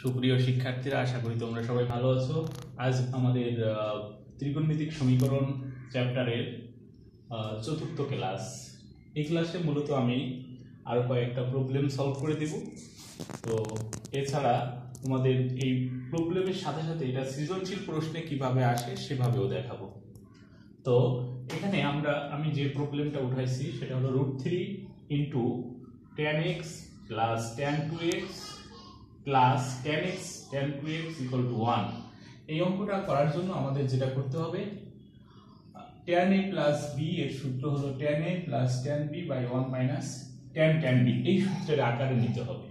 সুপ্রিয় শিক্ষার্থীরা, আশা করি তোমরা সবাই ভালো আছো। আজ আমাদের ত্রিকোণমিতিক সমীকরণ চ্যাপ্টারের চতুর্থ ক্লাস। এই ক্লাসে মূলত আমি আরো কয়েকটা প্রবলেম সলভ করে দেব। তো এছাড়া তোমাদের এই প্রবলেমের সাথে সাথে এটা সৃজনশীল প্রশ্নে কিভাবে আসে সেভাবেও দেখাবো। তো এখানে আমি যে প্রবলেমটা উঠাইছি সেটা হলো √3 into tan x plus tan 2x plus tan x tan 2x equal to 1। এই অঙ্কটা করার জন্য আমাদের যেটা করতে হবে, tan a প্লাস b এর সূত্র হলো tan a plus tan b by 1 minus tan b। এই সূত্রের আকারে নিতে হবে।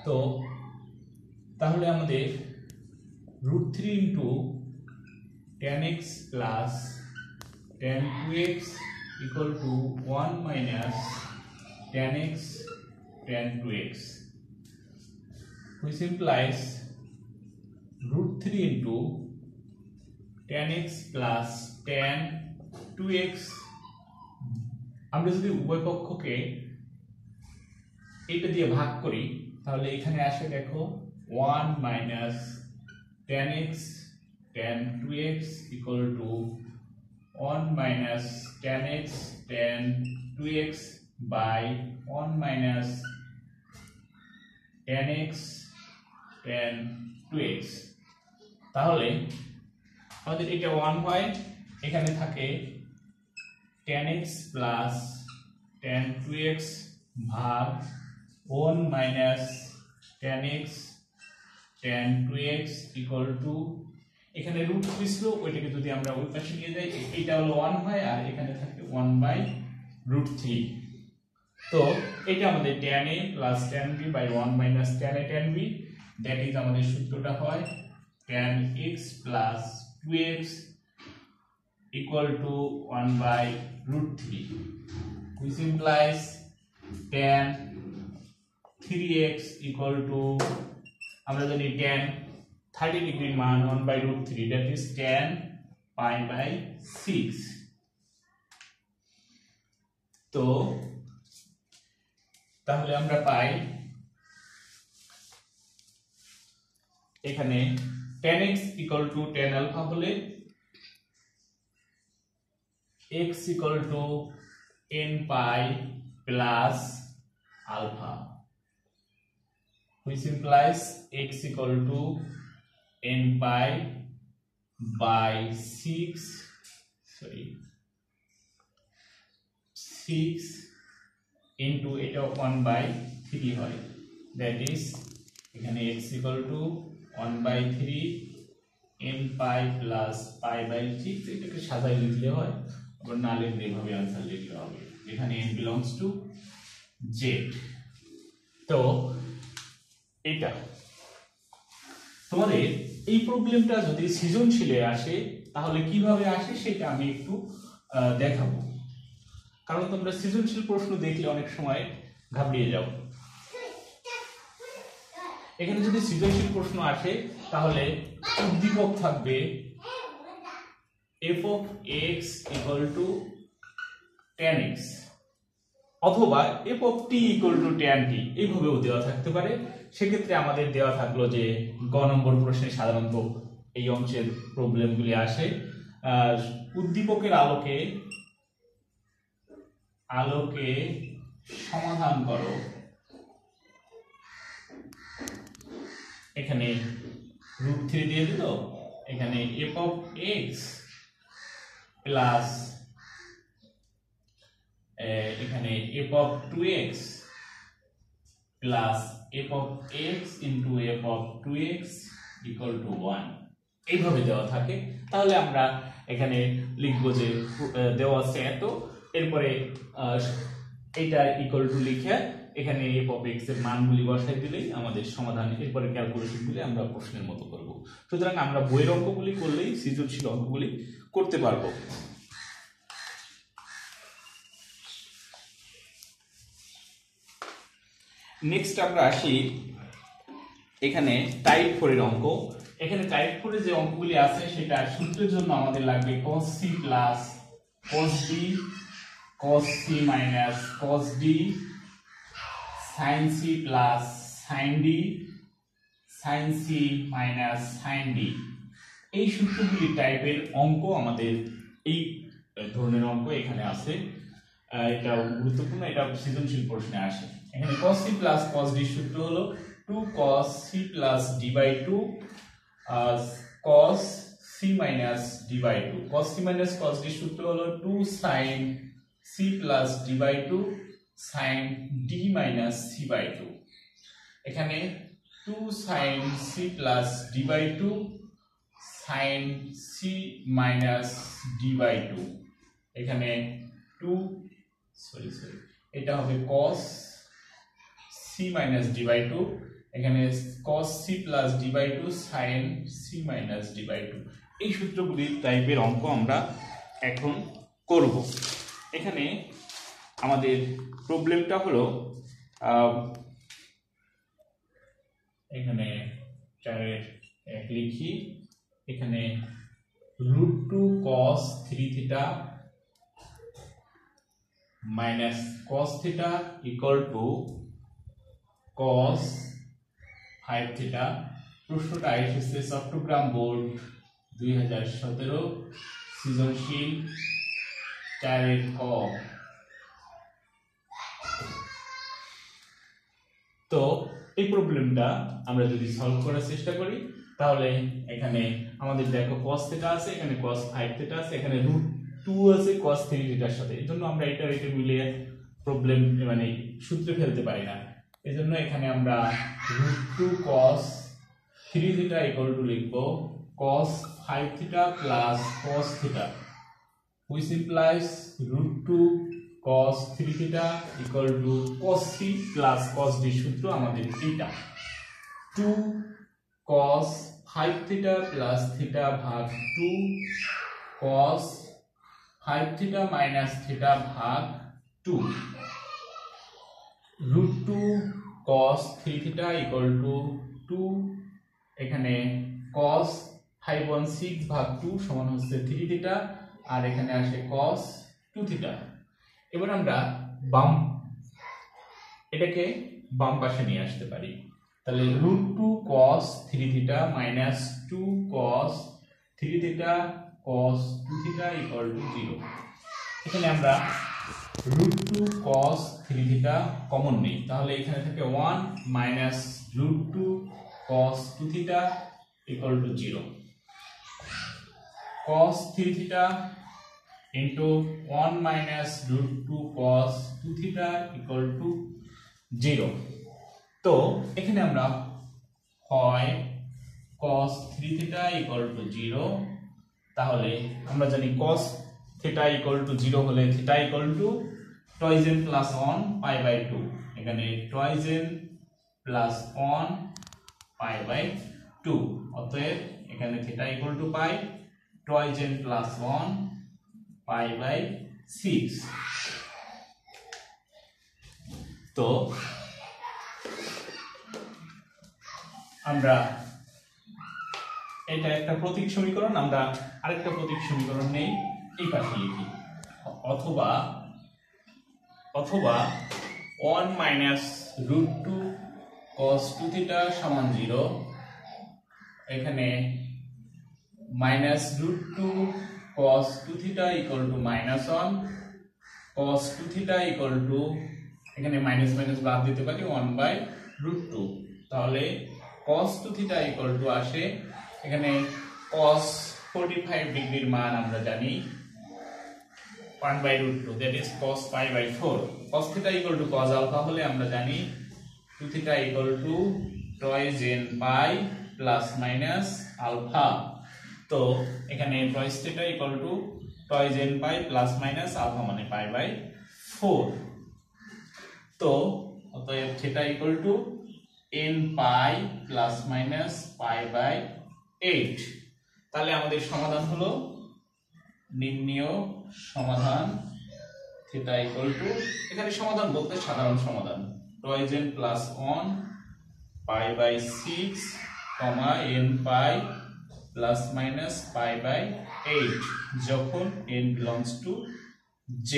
তো তাহলে আমাদের √3 into tan x plus tan 2x equal to 1 minus tan x tan 2x, which implies √3 into tan x plus tan 2x। আমরা যদি উভয় পক্ষকে এটা দিয়ে ভাগ করি তাহলে এখানে আসে দেখো 1 minus tan x tan 2x equal to 1 minus tan x tan 2x by 1 minus tan x tan 2x। তাহলে আমাদের এটা 1 হয়, এখানে থাকে tan x plus tan 2x ভাগ 1 minus tan x tan 2x equal to, এখানে রুট ছিল ওইটাকে যদি আমরা ওই পাশে নিয়ে যাই এটা হলো 1 হয় আর এখানে থাকে 1/√3। তো এটা আমাদের tan a plus tan b by 1 minus tan a tan b, that is আমাদের সূত্রটা হয় tan x plus 2x equal to 1/√3, which implies tan 3x equal to, আমরা জানি tan 30 ডিগ্রির মান 1/√3, that is tan pi by 6। তো তাহলে আমরা পাই এখানে tan x equal to tan alpha হলে x equal to n pi plus alpha, which implies x equal to n pi by 6 into এটা 1/3 হয়, that is এখানে x equal to 1/3 n pi plus pi by 6। এটাকে সাজাই লিখলে হয়, আবার না লিখলে এভাবে आंसर লিখলে হবে। এখানে n belongs to z। তো এটা তোমাদের এই প্রবলেমটা যদি সৃজনশীলে আসে তাহলে কিভাবে আসে সেটা আমি একটু দেখাবো, কারণ তোমরা সৃজনশীল প্রশ্ন দেখলে অনেক সময় ঘাবড়িয়ে যাও। এখানে যদি সৃজনশীল প্রশ্ন আসে তাহলে উদ্দীপক থাকবে f of x equal to tan x অথবা f of t equal to tan t, এইভাবেও দেওয়া থাকতে পারে। সেক্ষেত্রে আমাদের দেওয়া থাকলো যে গ নম্বর প্রশ্নে সাধারণত এই অংশের প্রবলেমগুলি আসে উদ্দীপকের আলোকে সমাধান করো। এখানে √3 দিয়ে দিল, এখানে f of x প্লাস এখানে f of 2x plus f of x into f of 2x equal to 1, এইভাবে দেওয়া থাকে। তাহলে আমরা এখানে লিখব যে দেওয়া আছে এত, এরপরে এটা ইকুয়াল টু লিখে এখানে f of x এর মানগুলি বসাই দিলেই আমাদের সমাধান। এরপরে ক্যালকুলেশনগুলি আমরা প্রশ্নের মতো করব। সুতরাং আমরা বইয়ের অঙ্কগুলি করলেই সৃজনশীল অঙ্কগুলি করতে পারবো। নেক্সট আমরা আসি এখানে টাইপ 4 এর অঙ্ক। এখানে টাইপ 4 এর যে অঙ্কগুলি আছে সেটা সূত্রের জন্য আমাদের লাগবে cos c plus cos d cos c minus cos d sin c plus sin d sine C minus sine D. এই সূত্রগুলি টাইপের অঙ্ক আমাদের এই ধরনের অঙ্ক এখানে আছে। এটা গুরুত্বপূর্ণ, এটা সৃজনশীল প্রশ্নে আসে। এখানে cos c plus cos d সূত্র হলো 2 cos c plus d by 2 cos c minus d by 2। cos c minus cos d সূত্র হলো 2 sin c plus d by 2 sin d minus c by 2। এখানে 2 sin c plus d by 2 sin c minus d by 2। এখানে 2 এটা হবে cos c minus d by 2। এখানে cos c plus d by 2 sin c minus d by 2। এই সূত্রগুলি টাইপের অঙ্ক আমরা এখন করব। এখানে আমাদের প্রবলেমটা হলো এখানে 4 লিখি। এখানে √2 cos 3 theta minus cos theta equal to cos 5 theta. প্রশ্নটা এসেছে চট্টগ্রাম বোর্ড 2017 সৃজনশীল 4 ক। তো এই প্রবলেমটা আমরা যদি সলভ করার চেষ্টা করি তাহলে এখানে আমাদের দেখো cos থিটা আছে, এখানে cos 5 থিটা আছে, এখানে √2 আছে cos 3 থিটার সাথে। এজন্য আমরা এটা মিলিয়ে প্রবলেম মানে সূত্রে ফেলতে পারি না। এজন্য এখানে আমরা √2 cos 3 থিটা ইকুয়াল টু লিখব cos 5 theta plus cos theta, which implies √2 cos 3 theta equal to cos c plus cos d সূত্র আমাদের এটা 2 cos 5 থিটা প্লাস থিটা ভাগ 2 cos 5 থিটা মাইনাস থিটা ভাগ 2 √2 cos 3 থিটা ইকুয়াল টু 2। এখানে cos 516 ভাগ 2 সমান হচ্ছে 3 থিটা, আর এখানে আসে cos 2 থিটা। এবার আমরা এটাকে বাম পাশে নিয়ে আসতে পারি। তাহলে √2 cos 3 theta minus 2 cos 3 theta cos 2 theta equal two 0। এখানে আমরা √2 cos 3 থিটা কমন নেই, তাহলে এখানে থাকে 1 minus √2 cos 2 theta equal two 0। cos 3 theta into 1 minus √2 cos 2 theta equal to 0। তো এখানে আমরা হয় cos 3 theta equal to 0, তাহলে আমরা জানি cos theta equal to 0 হলে theta equal to twigen plus 1 pi by 2। এখানে twigen plus 1 pi by 2, অতএব এখানে theta equal to pi, twigen plus 1 pi by 6। তো আমরা এটা একটা প্রতীক সমীকরণ, আমরা আরেকটা প্রতীক সমীকরণ নেই, এই পাশে লিখি অথবা 1 মাইনাস √2 cos 2 থিটা সমান 0। এখানে minus √2 cos 2 theta equal to minus 1 cos 2 theta equal to এখানে মাইনাস মাইনাস বাদ দিতে পারি 1 by √2। তাহলে cos 2 theta equal to আসে এখানে cos 45 ডিগ্রির মান আমরা জানি 1 by √2, that is cos pi by 4। cos theta equal to cos alpha হলে আমরা জানি 2 theta equal to twigen pi plus minus alpha। তো এখানে cos theta equal to twigen pi plus minus alpha মানে pi by 4। তো অতএব theta equal to n pi plus minus pi by 8। তাহলে আমাদের সমাধান হলো নির্ণেয় সমাধান theta equal to, এখানে সমাধান বলতে সাধারণ সমাধান twigen plus 1 pi by 6, n pi plus minus pi by 8 যখন n belongs to z।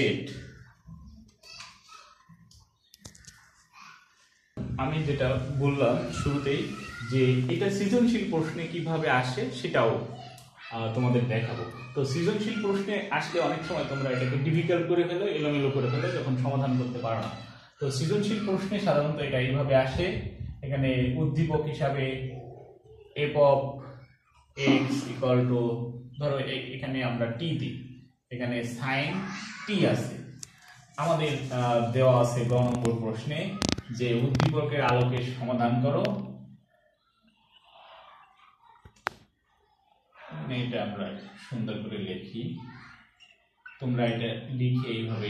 আমি যেটা বললাম শুরুতেই যে এটা সৃজনশীল প্রশ্নে কিভাবে আসে সেটাও তোমাদের দেখাবো। তো সৃজনশীল প্রশ্নে আসলে অনেক সময় তোমরা এটাকে ডিফিকাল্ট করে ফেলো, এলোমেলো করে ফেলো, যখন সমাধান করতে পারো না। তো সৃজনশীল প্রশ্নে সাধারণত এটা এইভাবে আসে। এখানে উদ্দীপক হিসাবে f of x equal to, ধরো এখানে আমরা t দিই, এখানে sin t আছে। আমাদের দেওয়া আছে গ নম্বর প্রশ্নে যে উদ্দীপকের আলোকে সমাধান করো। এটা আমরা সুন্দর করে লিখি, তোমরা এটা লিখে এইভাবে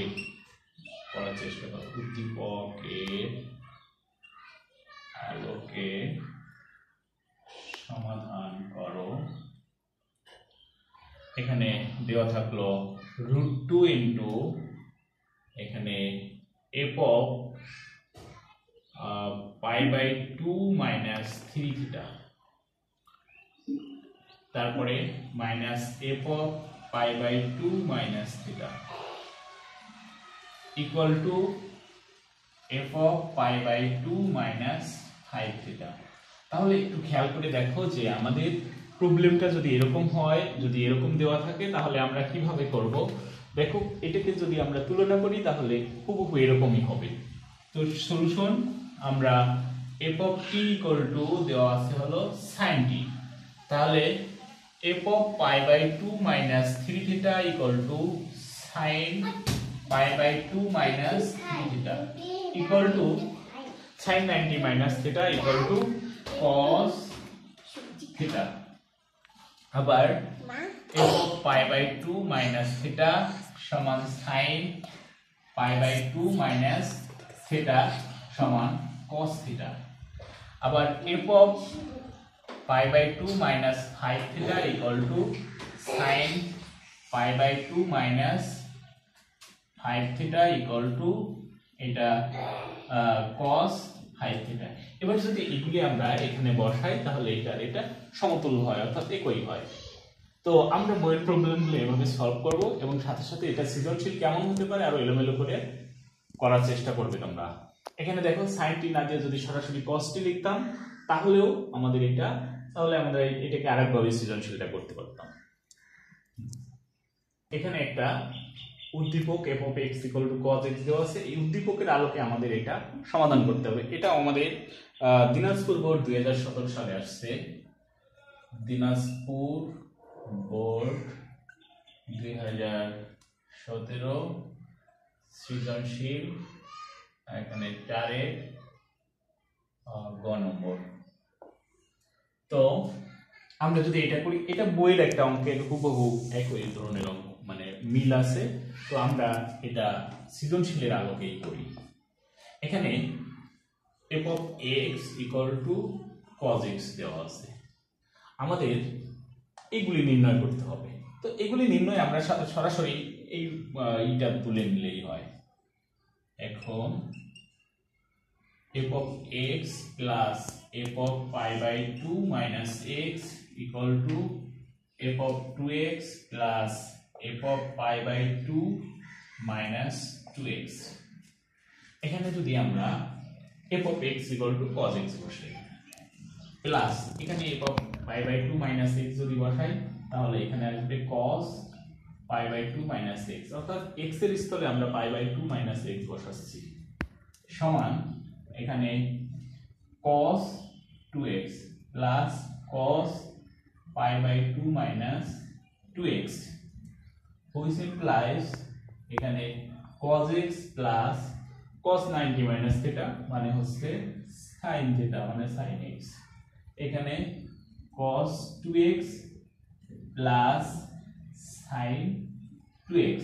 করার চেষ্টা করো। উদ্দীপকের আলোকে সমাধান করো। এখানে দেওয়া থাকলো √2 ইন্টু এখানে f of π/2 মাইনাস 3 থিটা, তারপরে minus f of π/2 minus theta equal to f of π/2 minus 5 theta. তাহলে একটু খেয়াল করে দেখো যে আমাদের প্রবলেমটা যদি এরকম হয়, যদি এরকম দেওয়া থাকে, তাহলে আমরা কিভাবে করব। দেখো এটাকে যদি আমরা তুলনা করি তাহলে হুবহু এরকমই হবে। তো সলিউশন আমরা f of t equal to দেওয়া আছে হলো sin t, তাহলে f of π/2 minus 3 theta equal to sin π/2 minus 3 theta equal to sin 90 minus theta equal to cos theta. আবার f of π/2 মাইনাস থিটা সমান sin π/2 মাইনাস থিটা সমান cos theta. আবার f of π/2 minus 5 theta equal to sin π/2 minus 5 theta equal to এটা cos 5 theta. এবার যদি এগুলি আমরা এখানে বসাই তাহলে এটা সমতুল্য হয়, অর্থাৎ একই হয়। তো আমরা বইয়ের প্রবলেমগুলো এভাবে সলভ করব এবং সাথে সাথে এটা সৃজনশীল কেমন হতে পারে আরো এলোমেলো করে করার চেষ্টা করবে তোমরা। এখানে দেখো sin t না দিয়ে যদি সরাসরি cos t লিখতাম তাহলে আমরা এটাকে আরেকভাবে সৃজনশীলটা করতে পারতাম। এখানে একটা উদ্দীপক f of x equal to cos x দেওয়া আছে। এই উদ্দীপকের আলোকে আমাদের এটা সমাধান করতে হবে। এটা আমাদের দিনাজপুর বোর্ড 2017 সালে আসছে। দিনাজপুর বোর্ড 2017 সৃজনশীল, এখানে 4 গ নম্বর। তো আমরা যদি এটা করি, এটা বইয়ের একটা অঙ্কের হুবহু একই ধরনের অঙ্ক, মানে মিল আছে। তো আমরা এটা সৃজনশীলের আলোকেই করি। এখানে f of x equal to cos x দেওয়া আছে, আমাদের এইগুলি নির্ণয় করতে হবে। তো এগুলি নির্ণয় আমরা সরাসরি এইটা তুলে নিলেই হয়। এখন f of x plus f of π/2 minus x equal to f of 2x plus f of π/2 minus 2x। এখানে যদি আমরা f of x equal to cos x বসাই প্লাস এখানে f of π/2 minus x যদি বসাই তাহলে এখানে আসবে cos π/2 minus x, অর্থাৎ x এর স্থলে আমরা π/2 minus x বসাচ্ছি, সমান এখানে cos 2x plus cos π/2 minus 2x which implies এখানে cos x plus cos 90 minus theta মানে হচ্ছে sin theta মানে sin x। এখানে cos 2x plus sin 2x।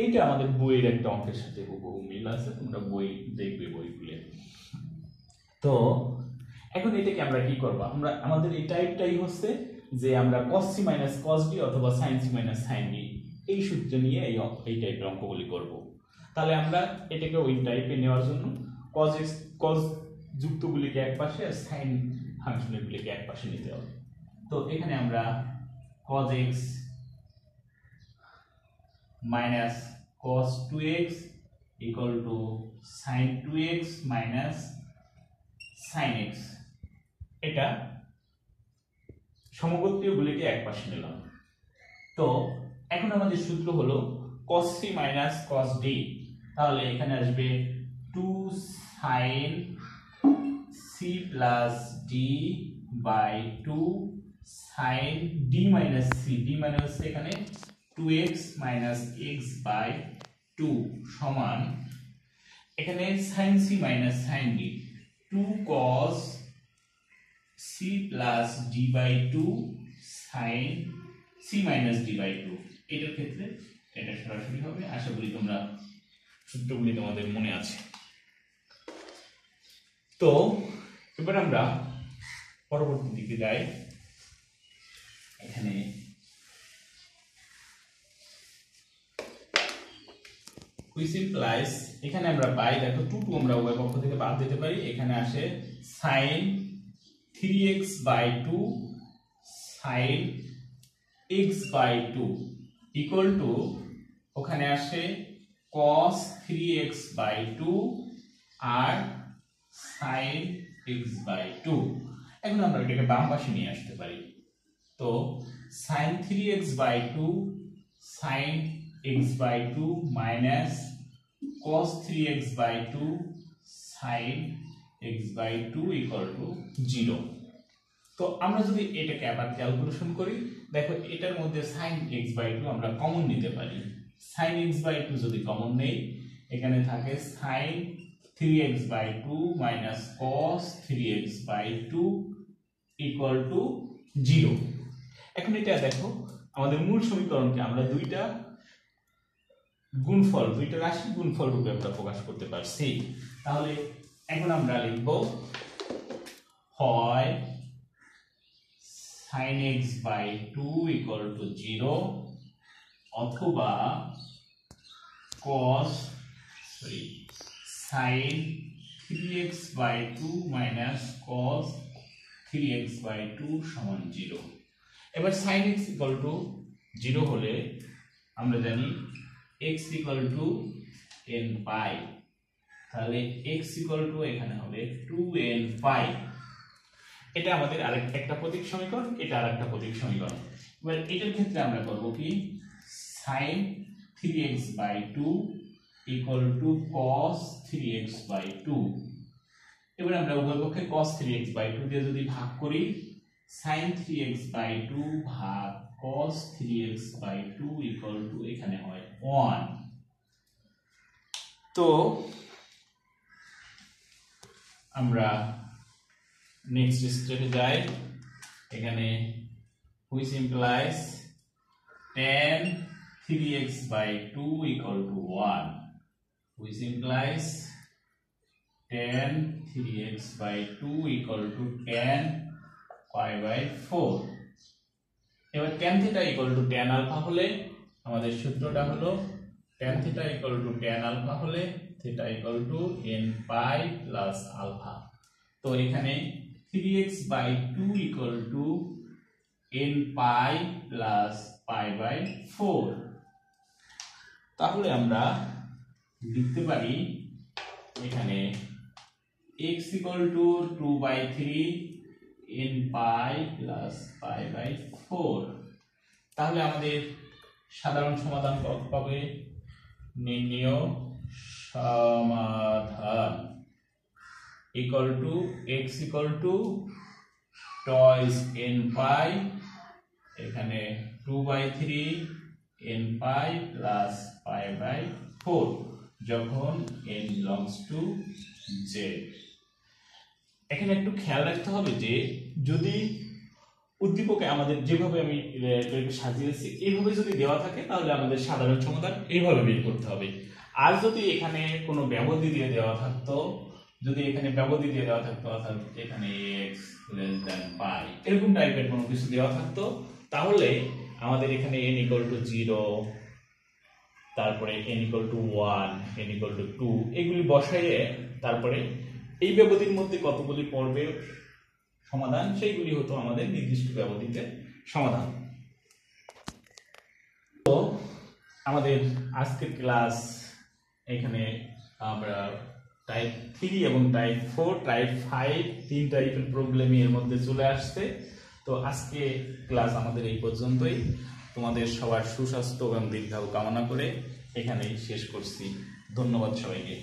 এটা আমাদের বইয়ের একটা অঙ্কের সাথে হুবহু মিল আছে, তোমরা বই দেখবে বইগুলো। তো এখন এটাকে আমরা কি করব, আমাদের এই টাইপটাই হচ্ছে যে আমরা cos c minus cos b অথবা sin c minus sin b এই সূত্র নিয়ে এই টাইপের অঙ্কগুলি করব। তাহলে আমরা এটাকে ওই টাইপে নেওয়ার জন্য cos x cos যুক্তগুলিকে একপাশে আর sin ফাংশনগুলিকে একপাশে নিতে হবে। তো এখানে আমরা cos x minus cos 2x equal to sin 2x minus sin x, এটা সমগোত্রীয়গুলিকে একপাশে নিলাম। তো এখন আমাদের সূত্র হলো cos c minus cos d, তাহলে এখানে আসবে 2 sin c plus d by 2 sin d minus c, d মানে হচ্ছে এখানে 2x minus x by 2 সমান এখানে sin c minus sin d 2 cos c plus d by 2 sin c minus d by 2, এটার ক্ষেত্রে এটা সরাসরি হবে। আশা করি তোমরা সূত্রগুলি তোমাদের মনে আছে। তো এবার আমরা পরবর্তী দিকে যাই। এখানে which implies এখানে আমরা পাই, দেখো 2 আমরা উভয় পক্ষ থেকে বাদ দিতে পারি, এখানে আসে sin 3x by 2 sin x by 2 equal to ওখানে আসে cos 3x by 2 R sin x by 2। এখন আমরা এটাকে বাম পাশে নিয়ে আসতে পারি। তো sin 3x by 2 sin x by 2 minus cos 3x by 2 sin x by 2 equal to 0। তো আমরা যদি এটাকে আবার ক্যালকুলেশন করি, দেখো এটার মধ্যে sin x by 2 আমরা কমন নিতে পারি। sin x by 2 যদি কমন নেই, এখানে থাকে sin 3x by 2 minus cos 3x by 2 equal to 0। এখন এটা দেখো আমাদের মূল সমীকরণকে আমরা দুইটা গুণফল, দুইটা রাশির গুণফল রূপে আমরা প্রকাশ করতে পারছি। তাহলে এখন আমরা লিখব হয় sin x by 2 equal to 0 অথবা sin 3x by 2 minus cos 3x by 2 সমান 0। এবার sin x equal to 0 হলে আমরা জানি x equal to n pi, তাহলে x equal to এখানে হবে 2n pi। এটা আমাদের আরেকটা প্রতীক সমীকরণ, এটা আরেকটা প্রতীক সমীকরণ। এবার এটার ক্ষেত্রে আমরা করব কি sin 3x by 2 equal to cos 3x by 2। এবার আমরা উভয় পক্ষে cos 3x by 2 দিয়ে যদি ভাগ করি, sin 3x by 2 ভাগ cos 3x by 2 equal to এখানে হয় 1। তো আমরা নেক্সট স্টেপে যাই। এখানে which implies tan 3x by 2 equal to 1, which implies tan 3x by 2 equal to tan pi by 4। এবার tan theta equal to tan alpha হলে আমাদের সূত্রটা হলো tan theta equal to tan alpha হলে theta equal to n pi plus alpha। তো এখানে 3x by 2 equal to n pi plus pi by 4। তাহলে আমরা লিখতে পারি এখানে x equal to 2 by 3 n pi plus pi by 4। তাহলে আমাদের সাধারণ সমাধান কত পাবে? নির্ণেয় সমাধান equal to x equal to twice n pi, এখানে 2 by 3 n pi plus pi by 4 যখন n belongs to z। এখানে একটু খেয়াল রাখতে হবে যে যদি উদ্দীপকে আমাদের যেভাবে আমি সাজিয়েছি এইভাবে যদি দেওয়া থাকে তাহলে আমাদের সাধারণ সমাধান এইভাবে বের করতে হবে। আর যদি এখানে কোনো ব্যবধি দিয়ে দেওয়া থাকতো, যদি এখানে ব্যবধি দিয়ে দেওয়া থাকতো অর্থাৎ এখানে x less than pi এরকম টাইপের কোনো কিছু দেওয়া থাকতো, তাহলে আমাদের এখানে n equal to 0, তারপরে n equal to 1, n equal to 2 এগুলি বসাইয়ে তারপরে এই ব্যবধির মধ্যে কতগুলি পড়বে সমাধান সেইগুলি হতো আমাদের নির্দিষ্ট ব্যবধিতে সমাধান। তো আমাদের আজকের ক্লাস এখানে আমরা টাইপ 3 এবং টাইপ 4, টাইপ 5 তিন টাইপের প্রবলেমই এর মধ্যে চলে আসছে। তো আজকে ক্লাস আমাদের এই পর্যন্তই। তোমাদের সবার সুস্বাস্থ্য এবং দীর্ঘায়ু কামনা করে এখানেই শেষ করছি। ধন্যবাদ সবাইকে।